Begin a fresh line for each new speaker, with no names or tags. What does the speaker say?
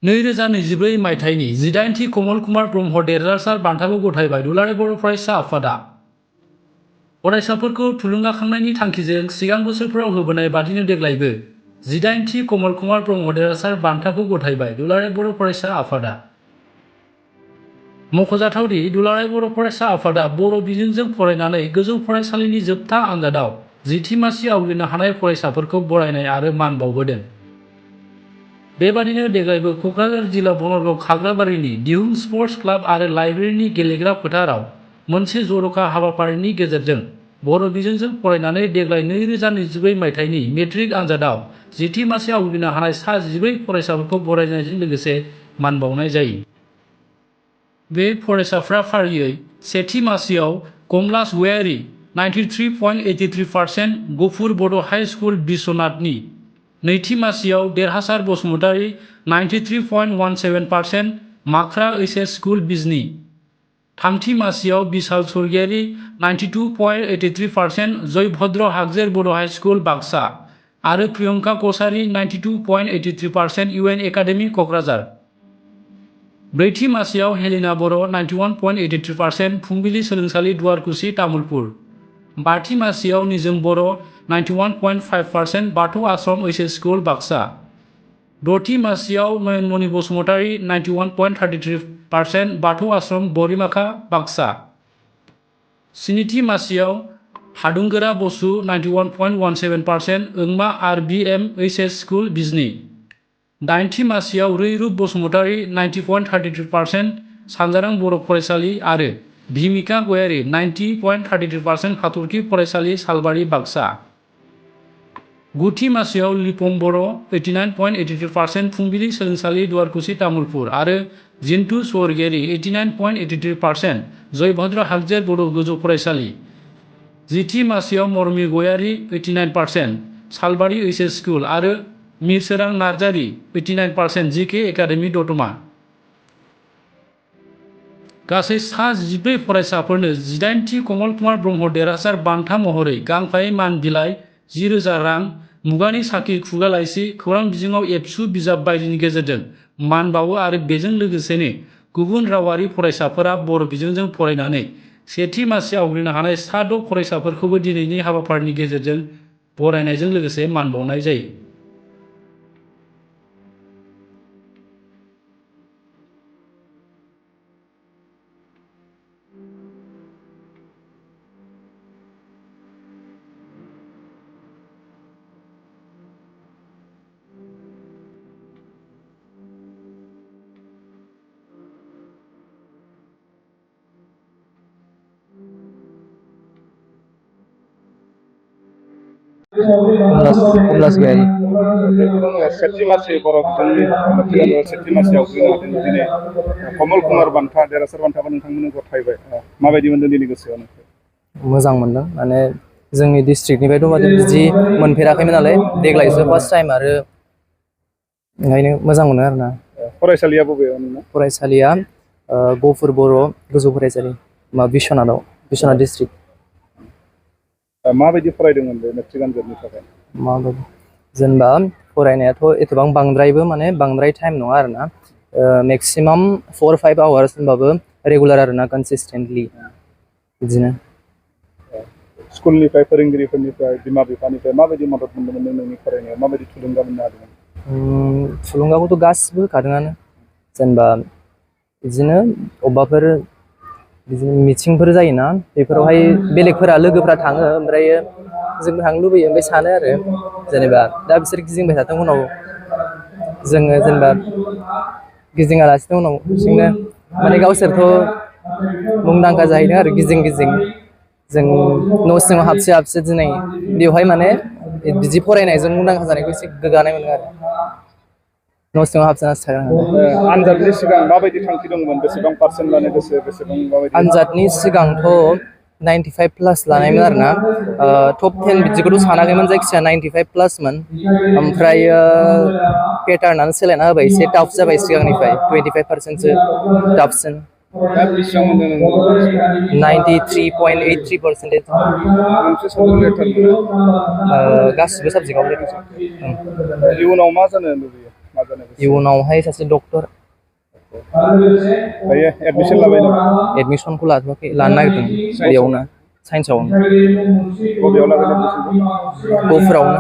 2024 मायथाइनि 18थि कमल कुमार ब्रह्म देरहासार बान्थाखौ गथायबाय दुलाराय बर' फरायसा आफादा। फरायसाफोरखौ थुलुंगाखांनायनि थांखिजों सिगां बोसोरफोराव होबोनाय बादिनो देग्लायबो 18थि कमल कुमार ब्रह्म देरहासार बान्थाखौ गथायबाय दुलाराय बर' फरायसा आफादा। मख'जाथावदि दुलाराय बर' फरायसा आफादा बर' बिजोंजों फरायनानै गोजौ फरायसालिनि जोबथा आनजादाव 10थि मासि आवग्रिनो हानाय फरायसाफोरखौ बरायनाय आरो मान बावबोदों। बेबादिनो देग्लायबो क'क्राझार जिल्ला बनरगाव खाग्राबारिनि दिहुं स्पर्ट्स क्लाब आरो लाइब्रेरिनि गेलेग्रा फोथाराव मोनसे जर'खा हाबाफारिनि गेजेरजों बर' बिजोंजों फरायनानै देग्लाय 2024 मायथाइनि मेट्रिक आनजादाव 10थि मासि आवग्रिनो हानाय सा 14 फरायसाफोरखौ बरायनायजों लोगोसे मान बावनाय जायो। बे फरायसाफ्रा फारियै सेथि मासियाव कमलास गयारी 93.83%, गफुर बड' हाइ स्कुल बिश्वनाथनि। नैथि मासियाव देरहासार बसुमतारी 93.17%, माख्रा ओइचएस स्कुल बिजनी। थामथि मासियाव बिशाल स्वर्गियारी 92.83%, जयभद्र हागजेर बड' हाइ स्कुल बाक्सा आरो प्रियंका कछारी 92.83%, इउएन एकाडेमी क'क्राझार। ब्रैथि मासियाव हेलिना बर' 91.83%, फुंबिलि सोलोंसालि दुवारकुसि तामुलपुर। बाथि मासियाव निजोम बर' 91.5%, बाथौ आश्रम ओइचएस स्कुल बाक्सा। द'थि मासियाव नयनमणि बसुमतारी 91.33%, बाथौ आश्रम बरिमाखा बाक्सा। स्निथि मासियाव हादुंगोरा बसु 91.17%, ओंमा आर.बि.एम. HS school Bijni. दाइनथि मासियाव रैरुप बसुमतारी 90.33%, सानजारां बर' फरायसालि आरो भिमिका गयारी 90.33%, हाथरखि फरायसालि सालबारि बाक्सा। गुथि मासियाव लिपं बर' 89.83%, फुंबिलि सोलोंसालि दुवारकुसि तामुलपुर आरो जिन्तु स्वर्गियारी 89.83%, जयभद्र हागजेर बर' गोजौ फरायसालि। जिथि मासियाव मरमि गयारी 89%, सालबारि ओइचएस स्कुल आरो मिरसोरां नार्जारी 89%, जिके एकाडेमी दतमा। गासै सा 14 फरायसाफोरनो 18थि कमल कुमार ब्रह्म देरहासार बान्था महरै गांफायै मान बिलाइ, 10,000 रां, मुगानि साखि खुगा लाइसि, खौरां बिजोङाव एबसु बिजाब बायदिनि गेजेरजों मान बावो आरो बेजों लोगोसेनो गुबुन रावारि फरायसाफोरा बर' बिजोंजों फरायनानै सेथि मासि आवग्रिनो हानाय सा 6 फरायसाफोरखौबो दिनैनि हाबाफारिनि गेजेरजों बरायनायजों लोगोसे मान बावनाय जायो।
कमलास गयारी।
सेथि मासि बर' बिजोंनि सेथि मासियाव आवग्रिनो हादों दिनै कमल कुमार बान्था देरहासार बान्थाखौ नोंथांमोननो गथायबाय। माबायदि मोनदों दिनै गोसोआव?
मोजां मोनदों, माने जोंनि डिस्ट्रिक्टनिफ्रायथ' माने बिदि मोनफेराखैमोन नालाय, देग्लायसो फार्स्ट टाइम आरो ओंखायनो मोजां मोनो आरोना।
फरायसालिया बबेयाव नोंना?
फरायसालिया गफुर बर' गोजौ फरायसालि बिश्वनाथआव, बिश्वनाथ डिस्ट्रिक्ट।
माबायदि फरायदोंमोन बे मेट्रिक आनजादनि थाखाय?
माबायदि जेनेबा फरायनायाथ' एथबां बांद्रायबो माने बांद्राय टाइम नङा आरोना, मेक्सिमाम 4-5 आवार्स होनबाबो रेगुलार आरोना, कनसिस्टेन्टलि बिदिनो।
स्कुलनिफ्राय, फोरोंगिरिफोरनिफ्राय, बिमा बिफानिफ्राय माबायदि मदद मोनदोंमोन नोंनि फरायनायाव? माबायदि थुलुंगा मोननो हादोंमोन?
थुलुंगाखौथ' गासिबो होखादोंआनो, जेनेबा बिदिनो अबेबाफोर बिदिनो मिथिंफोर जायोना, बेफोरावहाय बेलेगफोरा लोगोफ्रा थाङो, ओमफ्राय जोंबो थांनो लुबैयो, ओमफ्राय सानो आरो जेनेबा दा बिसोर गिदिंबाय थाथों, उनाव जोङो जेनेबा गिदिङालासिनो उनाव हारसिंनो माने गावसोरथ' मुंदांखा जाहैदों आरो गिदिं गिदिं, जों न' सिङाव हाबसो हाबसो दिनै बेवहाय माने बिदि फरायनायजों मुंदांखा जानायखौ एसे गोग्गानाय मोनो आरो न' सिङाव हाबसोनासो थादों।
आनजादनि सिगां माबायदि थांखि दंमोन? बेसेबां पार्सेन्ट लानो गोसो, बेसेबां माबायदि?
आनजादनि सिगांथ' 95+ लानायमोन आरोना, टप 10 बिदिखौथ' सानाखैमोन, जायखिजाया 95+मोन। ओमफ्रायो पेटार्नानो सोलायना होबाय, एसे टाफ जाबाय सिगांनिफ्राय, 25%सो टाफसिन। 93.83%। गासिबो साबजेक्टआव लेटार।
इयुनाव मा जानो लुबैयो? मा जानो गोसो
इयुनावहाय सासे डक्टर
दायो एडमिसन लाबाय नामा
एडमिसनखौ लाथ'वाखै लानो नागिरदों बेयावनो साइन्सआवनो
बबेयाव लागोन एडमिसनखौ
गफुरावनो